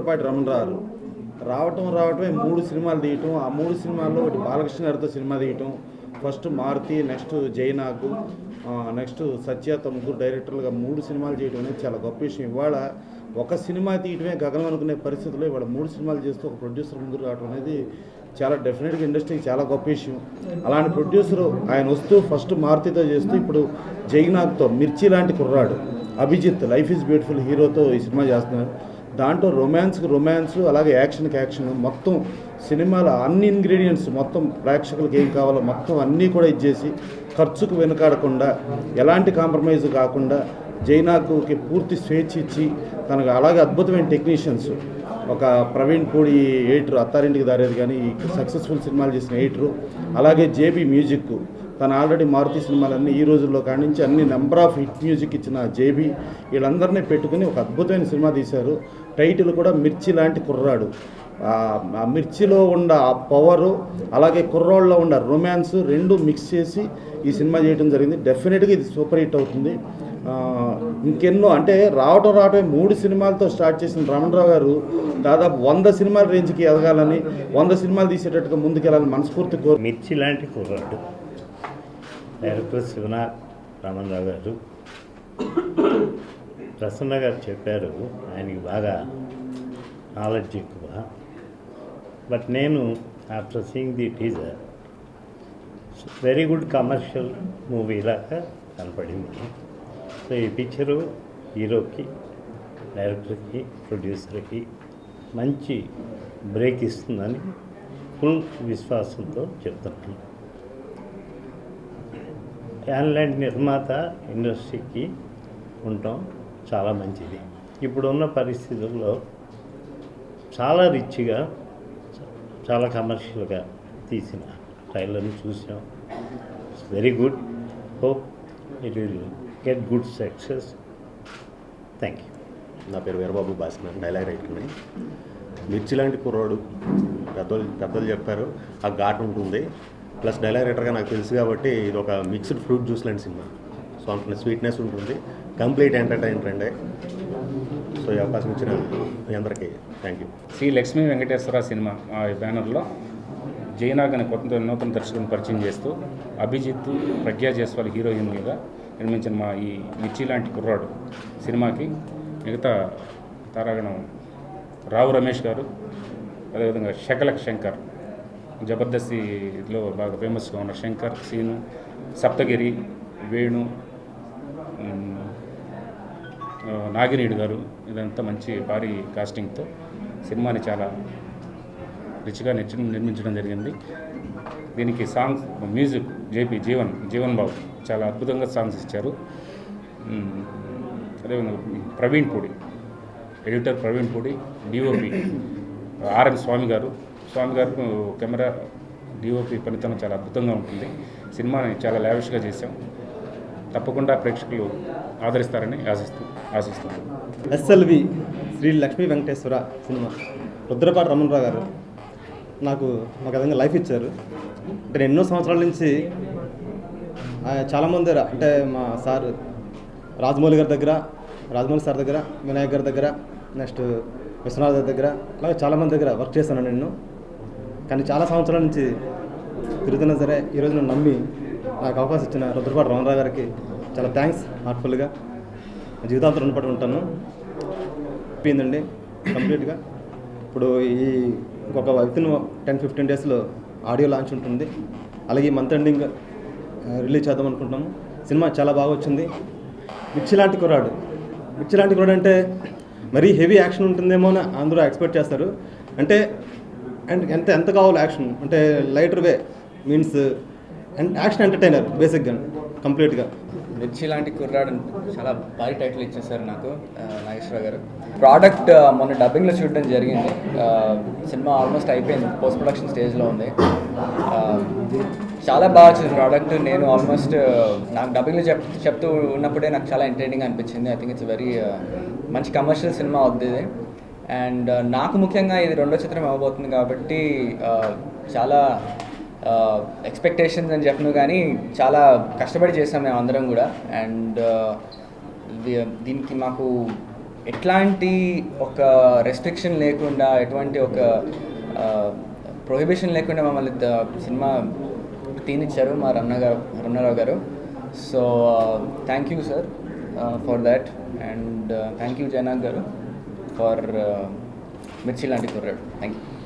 రుద్రపాటి రమణరావు రావటమే 3 సినిమాలు తీయటం, ఆ 3 సినిమాల్లో ఒకటి బాలకృష్ణ గారితో సినిమా తీయటం, first Maruti, next Naag, next సత్యతో ముగ్గురు డైరెక్టర్లుగా 3 సినిమాలు చేయడం అనేది చాలా గొప్ప విషయం. ఇవాళ ఒక సినిమా తీయటమే గగనం అనుకునే పరిస్థితుల్లో ఇవాళ 3 సినిమాలు చేస్తూ ఒక ప్రొడ్యూసర్ ముందుకు రావడం అనేది చాలా డెఫినెట్గా ఇండస్ట్రీకి చాలా గొప్ప విషయం. అలాంటి ప్రొడ్యూసరు ఆయన వస్తూ ఫస్ట్ మారుతితో చేస్తూ ఇప్పుడు జైనాగ్తో మిర్చి లాంటి కుర్రాడు అభిజిత్ లైఫ్ ఈజ్ బ్యూటిఫుల్ హీరోతో ఈ సినిమా చేస్తున్నారు. దాంట్లో రొమాన్స్ అలాగే యాక్షన్ మొత్తం సినిమాల అన్ని ఇంగ్రీడియంట్స్ మొత్తం ప్రేక్షకులకు ఏం కావాలో మొత్తం అన్నీ కూడా ఇచ్చేసి ఖర్చుకు వెనుకాడకుండా ఎలాంటి కాంప్రమైజ్ కాకుండా జైనాగ్కి పూర్తి స్వేచ్ఛ ఇచ్చి తనకు అలాగే అద్భుతమైన టెక్నీషియన్స్ ఒక ప్రవీణ్ పూడి ఎడిటర్ అత్తారింటికి దారేది కానీ సక్సెస్ఫుల్ సినిమాలు చేసిన ఎడిటరు, అలాగే జేబీ మ్యూజిక్ తను ఆల్రెడీ మారుతి సినిమాలన్నీ ఈ రోజుల్లో కానించి అన్ని నెంబర్ ఆఫ్ హిట్ మ్యూజిక్ ఇచ్చిన జేబీ వీళ్ళందరినీ పెట్టుకుని ఒక అద్భుతమైన సినిమా తీశారు. టైటిల్ కూడా మిర్చి లాంటి కుర్రాడు. ఆ మిర్చిలో ఉన్న ఆ పవరు అలాగే కుర్రాళ్ళలో ఉన్న రొమాన్స్ రెండు మిక్స్ చేసి ఈ సినిమా చేయడం జరిగింది. డెఫినెట్గా ఇది సూపర్ హిట్ అవుతుంది. ఇంకెన్నో అంటే రావటమే 3 సినిమాలతో స్టార్ట్ చేసిన రమణరావు గారు దాదాపు 100 సినిమాల రేంజ్కి ఎదగాలని 100 సినిమాలు తీసేటట్టుగా ముందుకెళ్ళాలని మనస్ఫూర్తి కోరు. మిర్చి లాంటి కుర్రాడు డైరెక్టర్ శివనాథ్ రమణరావు గారు, ప్రసన్న గారు చెప్పారు ఆయనకి బాగా నాలెడ్జ్ ఎక్కువ. బట్ నేను after seeing the teaser very good commercial movie లాగా కనపడింది. సో ఈ పిక్చరు హీరోకి, డైరెక్టర్కి, ప్రొడ్యూసర్కి మంచి బ్రేక్ ఇస్తుందని ఫుల్ విశ్వాసంతో చెప్తున్నాను. యాన్లాండ్ నిర్మాత ఇండస్ట్రీకి ఉండటం చాలా మంచిది. ఇప్పుడున్న పరిస్థితుల్లో చాలా రిచ్గా చాలా కమర్షియల్గా తీసిన ట్రైలర్ని చూసాం. It's very good. Hope it will get good success. Thank you. నా పేరు వీరబాబు భాస్కర్, డైలాగ్ రైటర్ని. మిర్చి లాంటి కుర్రాడు పెద్దలు చెప్పారు, ఆ ఘాట్ ఉంటుంది. ప్లస్ డైలాగ్ రైటర్గా నాకు తెలుసు కాబట్టి ఇది ఒక మిక్స్డ్ ఫ్రూట్ జ్యూస్ లాంటి సినిమా. సో అంత స్వీట్నెస్ ఉంటుంది, కంప్లీట్ ఎంటర్టైనర్ అండి. సో ఈ అవకాశం ఇచ్చిన మీ అందరికీ థ్యాంక్ యూ. శ్రీ లక్ష్మీ వెంకటేశ్వర సినిమా ఆ బ్యానర్లో జైనాగ్ అనే నూతన దర్శకుని పరిచయం చేస్తూ అభిజిత్, ప్రజ్ఞా జైస్వాల్ హీరోయిన్గా నిర్మించిన మా ఈ మిర్చి లాంటి కుర్రాడు సినిమాకి మిగతా తారాగణం రావు రమేష్ గారు, అదేవిధంగా శకలక్ శంకర్, జబర్దస్తిలో బాగా ఫేమస్గా ఉన్న శంకర్, సీను, సప్తగిరి, వేణు, నాగినీడు గారు, ఇదంతా మంచి భారీ కాస్టింగ్తో సినిమాని చాలా రిచ్గా నిర్మించడం జరిగింది. దీనికి songs music JP Jeevan Babu చాలా అద్భుతంగా సాంగ్స్ ఇచ్చారు. అదేవిధంగా Praveen Pudi, editor Praveen Pudi, DOP RM Swamy garu camera DOP పనితనం చాలా అద్భుతంగా ఉంటుంది. సినిమాని చాలా లావిష్గా చేశాం. తప్పకుండా ప్రేక్షకులు ఆదరిస్తారని ఆశిస్తున్నాను. ఎస్ఎల్వి శ్రీ లక్ష్మీ వెంకటేశ్వర సినిమా రుద్రపాటి రమణరావు గారు నాకు ఒక విధంగా లైఫ్ ఇచ్చారు. అంటే ఎన్నో సంవత్సరాల నుంచి చాలామంది అంటే మా సార్ రాజమౌళి సార్ దగ్గర, వినాయక్ గారి దగ్గర, నెక్స్ట్ విశ్వనాథ్ దగ్గర, అలాగే చాలామంది దగ్గర వర్క్ చేశాను నేను. కానీ చాలా సంవత్సరాల నుంచి తిరుగుతున్నా సరే ఈరోజు నన్ను నమ్మి నాకు అవకాశం ఇచ్చిన రుద్రపాటి రమణరావు గారికి చాలా థ్యాంక్స్ హార్ట్ఫుల్గా. జీవితాంతం రుణపడి ఉంటాను. అయిపోయిందండి కంప్లీట్గా. ఇప్పుడు ఈ ఇంకొక వితిన్ 10-15 డేస్లో ఆడియో లాంచ్ ఉంటుంది. అలాగే ఈ మంత్ ఎండింగ్ రిలీజ్ చేద్దాం అనుకుంటున్నాము. సినిమా చాలా బాగా వచ్చింది. మిర్చి లాంటి కుర్రాడు అంటే మరీ హెవీ యాక్షన్ ఉంటుందేమో అని అందరూ ఎక్స్పెక్ట్ చేస్తారు. అంటే ఎంత కావాలో యాక్షన్ అంటే lighter way means action entertainer బేసిక్గా కంప్లీట్గా. మిర్చి లాంటి కుర్రాడు చాలా భారీ టైటిల్ ఇచ్చేసారు నాకు నాగేశ్వర గారు. ప్రోడక్ట్ మొన్న డబ్బింగ్లో చూడడం జరిగింది. సినిమా ఆల్మోస్ట్ అయిపోయింది, పోస్ట్ ప్రొడక్షన్ స్టేజ్లో ఉంది. చాలా బాగా వచ్చింది ప్రోడక్ట్. నేను ఆల్మోస్ట్ నాకు డబ్బింగ్లో చెప్తూ ఉన్నప్పుడే నాకు చాలా ఎంటర్టైనింగ్ అనిపించింది. ఐ థింక్ ఇట్స్ వెరీ మంచి కమర్షియల్ సినిమా అవుతుంది ఇది. అండ్ నాకు ముఖ్యంగా ఇది 2వ చిత్రం అవ్వబోతుంది కాబట్టి చాలా ఎక్స్పెక్టేషన్స్ అని చెప్పను, కానీ చాలా కష్టపడి చేసాం మేము అందరం కూడా. అండ్ దీనికి మాకు ఎట్లాంటి ఒక రెస్ట్రిక్షన్ లేకుండా, ఎటువంటి ఒక ప్రొహిబిషన్ లేకుండా మమ్మల్ని సినిమా తీనిచ్చారు మా రమణారావు గారు. So thank you sir for that, and thank you Jainag గారు ఫర్ మిర్చి లాంటి కుర్రాడు. Thank you.